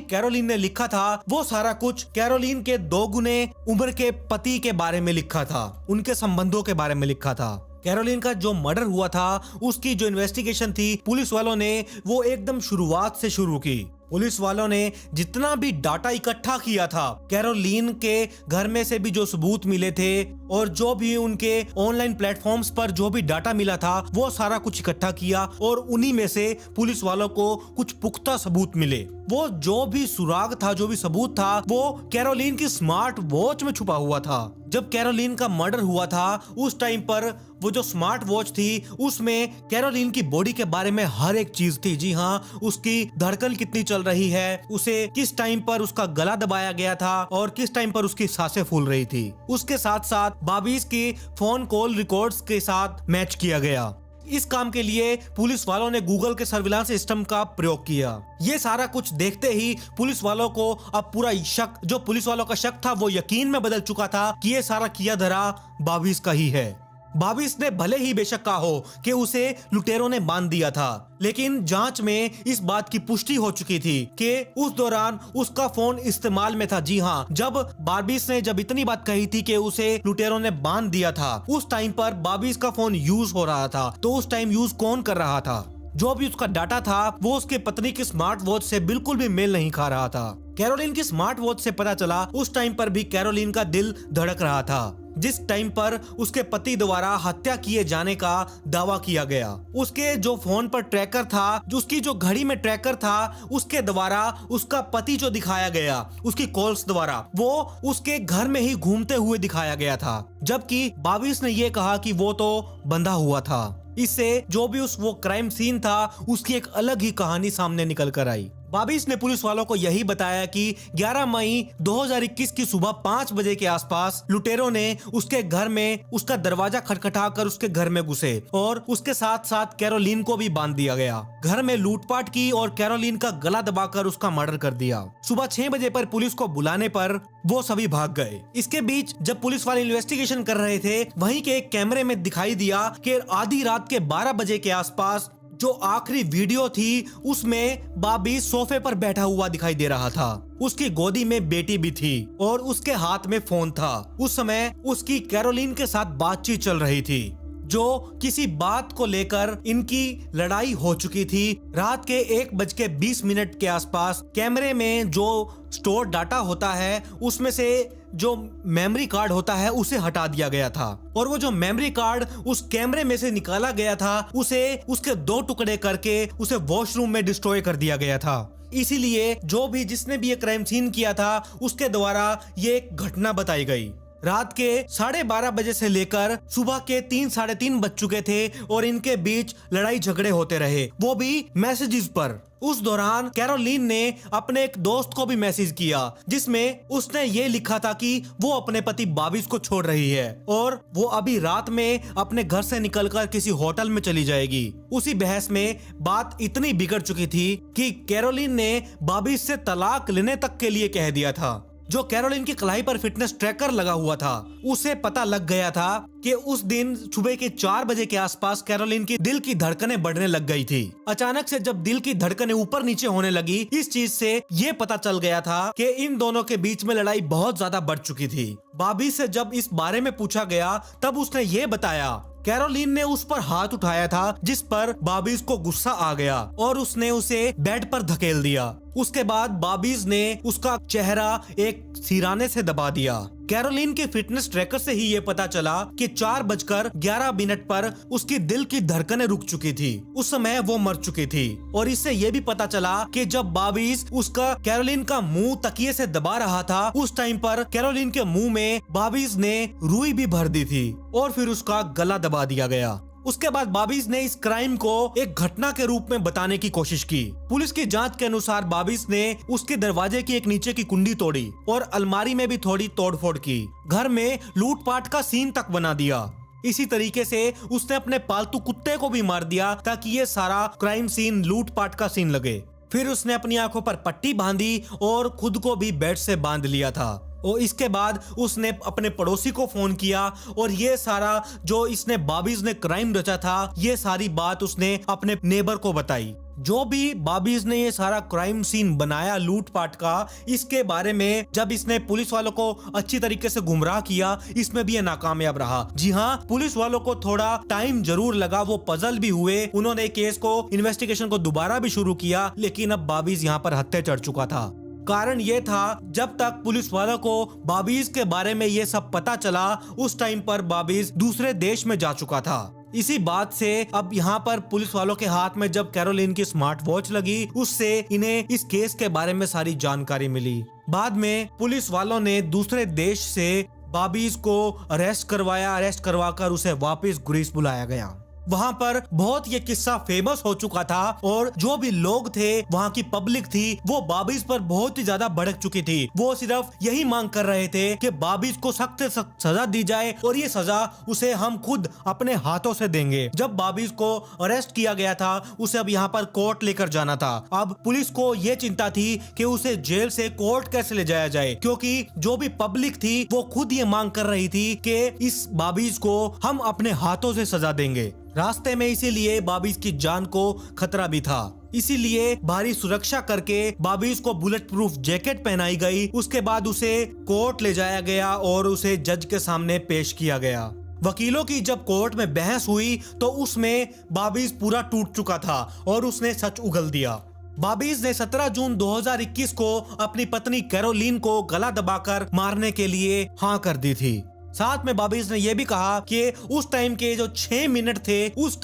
[SPEAKER 1] कैरोलिन ने लिखा था वो सारा कुछ कैरोलिन के 2 गुने उम्र के पति के बारे में लिखा था, उनके संबंधों के बारे में लिखा था। कैरोलिन का जो मर्डर हुआ था उसकी जो इन्वेस्टिगेशन थी, पुलिस वालों ने वो एकदम शुरुआत से शुरू की। पुलिस वालों ने जितना भी डाटा इकट्ठा किया था, कैरोलिन के घर में से भी जो सबूत मिले थे और जो भी उनके ऑनलाइन प्लेटफॉर्म्स पर जो भी डाटा मिला था, वो सारा कुछ इकट्ठा किया और उन्हीं में से पुलिस वालों को कुछ पुख्ता सबूत मिले। वो जो भी सुराग था, जो भी सबूत था, वो कैरोलिन की स्मार्ट वॉच में छुपा हुआ था। जब कैरोलिन का मर्डर हुआ था उस टाइम पर वो जो स्मार्ट वॉच थी उसमें कैरोलिन की बॉडी के बारे में हर एक चीज थी। जी हाँ, उसकी धड़कन कितनी चल रही है, उसे किस टाइम पर उसका गला दबाया गया था और किस टाइम पर उसकी सांसें फूल रही थी। उसके साथ साथ बाबिस की फोन कॉल रिकॉर्ड्स के साथ मैच किया गया। इस काम के लिए पुलिस वालों ने गूगल के सर्विलांस सिस्टम का प्रयोग किया। ये सारा कुछ देखते ही पुलिस वालों को अब पूरा शक, जो पुलिस वालों का शक था वो यकीन में बदल चुका था कि ये सारा किया धरा बाबिस का ही है। बाबिस ने भले ही बेशक कहा हो कि उसे लुटेरों ने बांध दिया था, लेकिन जांच में इस बात की पुष्टि हो चुकी थी कि उस दौरान उसका फोन इस्तेमाल में था। जी हाँ, जब बाबिस ने जब इतनी बात कही थी कि उसे लुटेरों ने बांध दिया था, उस टाइम पर बाबिस का फोन यूज हो रहा था। तो उस टाइम यूज कौन कर रहा था? जो भी उसका डाटा था वो उसके पत्नी की स्मार्ट वॉच से बिल्कुल भी मेल नहीं खा रहा था। कैरोलिन की स्मार्ट वॉच से पता चला उस टाइम पर भी कैरोलिन का दिल धड़क रहा था, जिस टाइम पर उसके पति द्वारा हत्या किए जाने का दावा किया गया। उसके जो फोन पर ट्रैकर था, जो उसकी जो घड़ी में ट्रैकर था, उसके द्वारा उसका पति जो दिखाया गया, उसकी कॉल्स द्वारा वो उसके घर में ही घूमते हुए दिखाया गया था, जबकि बाबिस ने ये कहा कि वो तो बंधा हुआ था। इससे जो भी वो क्राइम सीन था उसकी एक अलग ही कहानी सामने निकल कर आई। बाबिस ने पुलिस वालों को यही बताया कि 11 मई 2021 की सुबह 5 बजे के आसपास लुटेरों ने उसके घर में उसका दरवाजा खटखटाकर उसके घर में घुसे और उसके साथ साथ कैरोलिन को भी बांध दिया गया। घर में लूटपाट की और कैरोलिन का गला दबाकर उसका मर्डर कर दिया। सुबह 6 बजे पर पुलिस को बुलाने पर वो सभी भाग गए। इसके बीच जब पुलिस वाले इन्वेस्टिगेशन कर रहे थे, वहीं के एक कैमरे में दिखाई दिया कि आधी रात के 12 बजे के आसपास जो आखिरी वीडियो थी उसमें बाबिस सोफे पर बैठा हुआ दिखाई दे रहा था। उसकी गोदी में बेटी भी थी और उसके हाथ में फोन था। उस समय उसकी कैरोलिन के साथ बातचीत चल रही थी। जो किसी बात को लेकर इनकी लड़ाई हो चुकी थी। रात के 1:20 के आसपास कैमरे में जो स्टोर डाटा होता है उसमें से जो मेमोरी कार्ड होता है उसे हटा दिया गया था, और वो जो मेमोरी कार्ड उस कैमरे में से निकाला गया था उसे उसके 2 टुकड़े करके उसे वॉशरूम में डिस्ट्रॉय कर दिया गया था। इसीलिए जो भी जिसने भी ये क्राइम सीन किया था उसके द्वारा ये एक घटना बताई गई। रात के 12:30 बजे से लेकर सुबह के 3 साढ़े 3 बज चुके थे और इनके बीच लड़ाई झगड़े होते रहे, वो भी मैसेजेस पर। उस दौरान कैरोलिन ने अपने एक दोस्त को भी मैसेज किया जिसमें उसने ये लिखा था कि वो अपने पति बॉबिस को छोड़ रही है और वो अभी रात में अपने घर से निकलकर किसी होटल में चली जाएगी। उसी बहस में बात इतनी बिगड़ चुकी थी कि कैरोलिन ने बॉबिस से तलाक लेने तक के लिए कह दिया था। जो कैरोलिन की कलाई पर फिटनेस ट्रैकर लगा हुआ था उसे पता लग गया था कि उस दिन सुबह के 4 बजे के आसपास कैरोलिन की दिल की धड़कनें बढ़ने लग गई थी। अचानक से जब दिल की धड़कनें ऊपर नीचे होने लगी, इस चीज से ये पता चल गया था कि इन दोनों के बीच में लड़ाई बहुत ज्यादा बढ़ चुकी थी। बॉबिस से जब इस बारे में पूछा गया तब उसने ये बताया कैरोलिन ने उस पर हाथ उठाया था, जिस पर बॉबिस को गुस्सा आ गया और उसने उसे बेड पर धकेल दिया। उसके बाद बॉबिस ने उसका चेहरा एक सिराने से दबा दिया। कैरोलिन के फिटनेस ट्रैकर से ही ये पता चला कि 4:11 पर उसकी दिल की धड़कनें रुक चुकी थी। उस समय वो मर चुकी थी। और इससे ये भी पता चला कि जब बॉबिस उसका कैरोलिन का मुंह तकिए से दबा रहा था, उस टाइम पर कैरोलिन के मुंह में बॉबिस ने रुई भी भर दी थी और फिर उसका गला दबा दिया गया। उसके बाद बॉबिस ने इस क्राइम को एक घटना के रूप में बताने की कोशिश की। पुलिस की जांच के अनुसार बॉबिस ने उसके दरवाजे की एक नीचे की कुंडी तोड़ी और अलमारी में भी थोड़ी तोड़फोड़ की। घर में लूटपाट का सीन तक बना दिया। इसी तरीके से उसने अपने पालतू कुत्ते को भी मार दिया ताकि ये सारा क्राइम सीन लूटपाट का सीन लगे। फिर उसने अपनी आंखों पर पट्टी बांधी और खुद को भी बेड से बांध लिया था। और इसके बाद उसने अपने पड़ोसी को फोन किया और ये सारा जो इसने बॉबिस ने क्राइम रचा था, ये सारी बात उसने अपने नेबर को बताई। जो भी बॉबिस ने ये सारा क्राइम सीन बनाया लूटपाट का, इसके बारे में जब इसने पुलिस वालों को अच्छी तरीके से गुमराह किया, इसमें भी ये नाकामयाब रहा। जी हाँ, पुलिस वालों को थोड़ा टाइम जरूर लगा, वो पजल भी हुए, उन्होंने केस को इन्वेस्टिगेशन को दोबारा भी शुरू किया, लेकिन अब बॉबिस यहाँ पर हत्थे चढ़ चुका था। कारण ये था जब तक पुलिस वालों को बॉबिस के बारे में ये सब पता चला, उस टाइम पर बॉबिस दूसरे देश में जा चुका था। इसी बात से अब यहाँ पर पुलिस वालों के हाथ में जब कैरोलिन की स्मार्ट वॉच लगी, उससे इन्हें इस केस के बारे में सारी जानकारी मिली। बाद में पुलिस वालों ने दूसरे देश से बॉबिस को अरेस्ट करवाया। अरेस्ट करवाकर उसे वापस ग्रीस बुलाया गया। वहाँ पर बहुत ये किस्सा फेमस हो चुका था और जो भी लोग थे, वहाँ की पब्लिक थी, वो बॉबिस पर बहुत ही ज्यादा भड़क चुकी थी। वो सिर्फ यही मांग कर रहे थे कि बॉबिस को सख्त से सख्त सजा दी जाए और ये सजा उसे हम खुद अपने हाथों से देंगे। जब बॉबिस को अरेस्ट किया गया था, उसे अब यहाँ पर कोर्ट लेकर जाना था। अब पुलिस को ये चिंता थी कि उसे जेल से कोर्ट कैसे ले जाया जाए, क्योंकि जो भी पब्लिक थी वो खुद ये मांग कर रही थी कि इस बॉबिस को हम अपने हाथों से सजा देंगे। रास्ते में इसीलिए बॉबिस की जान को खतरा भी था, इसीलिए भारी सुरक्षा करके बॉबिस को बुलेट प्रूफ जैकेट पहनाई गई। उसके बाद उसे कोर्ट ले जाया गया और उसे जज के सामने पेश किया गया। वकीलों की जब कोर्ट में बहस हुई तो उसमें बॉबिस पूरा टूट चुका था और उसने सच उगल दिया। बॉबिस ने 17 जून 2021 को अपनी पत्नी कैरोलिन को गला दबाकर मारने के लिए हाँ कर दी थी। साथ में बॉबिस ने यह भी कहा कि उस टाइम के जो 6 मिनट थे, उस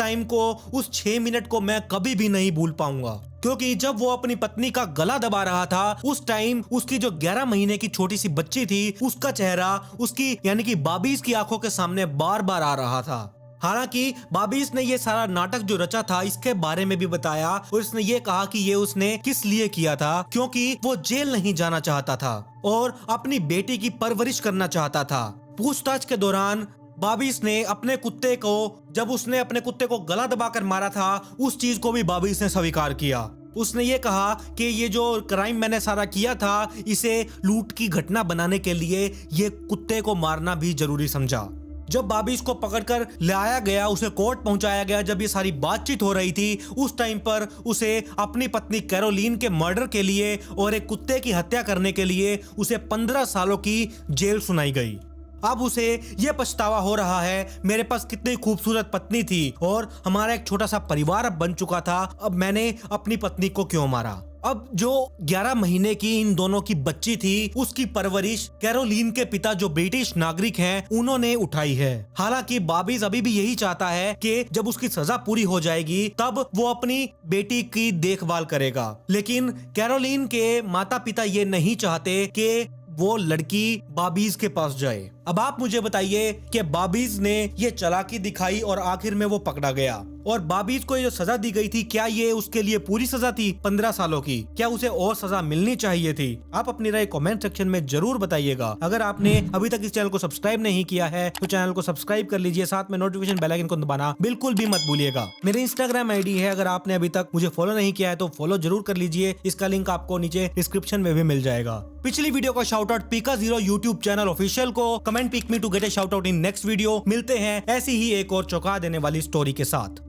[SPEAKER 1] 6 मिनट को मैं कभी भी नहीं भूल पाऊंगा, क्योंकि जब वो अपनी पत्नी का गला दबा रहा था, उस टाइम उसकी जो 11 महीने की छोटी सी बच्ची थी, उसका चेहरा उसकी यानी कि बॉबिस की आंखों के सामने बार बार आ रहा था। हालांकि बॉबिस ने ये सारा नाटक जो रचा था इसके बारे में भी बताया और उसने ये कहा कि ये उसने किस लिए किया था, क्योंकि वो जेल नहीं जाना चाहता था और अपनी बेटी की परवरिश करना चाहता था। पूछताछ के दौरान बॉबिस ने अपने कुत्ते को, जब उसने अपने कुत्ते को गला दबाकर मारा था, उस चीज को भी बॉबिस ने स्वीकार किया। उसने ये कहा कि ये जो क्राइम मैंने सारा किया था, इसे लूट की घटना बनाने के लिए ये कुत्ते को मारना भी जरूरी समझा। जब बॉबिस को पकड़कर लाया गया, उसे कोर्ट पहुंचाया गया, जब ये सारी बातचीत हो रही थी, उस टाइम पर उसे अपनी पत्नी कैरोलिन के मर्डर के लिए और एक कुत्ते की हत्या करने के लिए उसे 15 सालों की जेल सुनाई गई। अब उसे ये पछतावा हो रहा है, मेरे पास कितनी खूबसूरत पत्नी थी और हमारा एक छोटा सा परिवार अब बन चुका था, अब मैंने अपनी पत्नी को क्यों मारा। अब जो 11 महीने की इन दोनों की बच्ची थी, उसकी परवरिश कैरोलीन के पिता जो ब्रिटिश नागरिक हैं, उन्होंने उठाई है। हालांकि बॉबीज अभी भी यही चाहता है कि जब उसकी सजा पूरी हो जाएगी तब वो अपनी बेटी की देखभाल करेगा, लेकिन कैरोलीन के माता पिता ये नहीं चाहते कि वो लड़की बॉबीज के पास जाए। अब आप मुझे बताइए कि बॉबीज ने ये चालाकी दिखाई और आखिर में वो पकड़ा गया, और बॉबीज को ये जो सजा दी गई थी, क्या ये उसके लिए पूरी सजा थी 15 सालों की? क्या उसे और सजा मिलनी चाहिए थी? आप अपनी राय कमेंट सेक्शन में जरूर बताइएगा। अगर आपने अभी तक इस चैनल को सब्सक्राइब नहीं किया है तो चैनल को सब्सक्राइब कर लीजिए, साथ में नोटिफिकेशन बेल आइकन को दबाना बिल्कुल भी मत भूलिएगा। मेरे इंस्टाग्राम आईडी है, अगर आपने अभी तक मुझे फॉलो नहीं किया है तो फॉलो जरूर कर लीजिए, इसका लिंक आपको नीचे डिस्क्रिप्शन में भी मिल जाएगा। पिछली वीडियो का shout out Pika0 YouTube channel official को, comment pick me to get a shout out in next video. मिलते हैं ऐसी ही एक और चौंका देने वाली स्टोरी के साथ।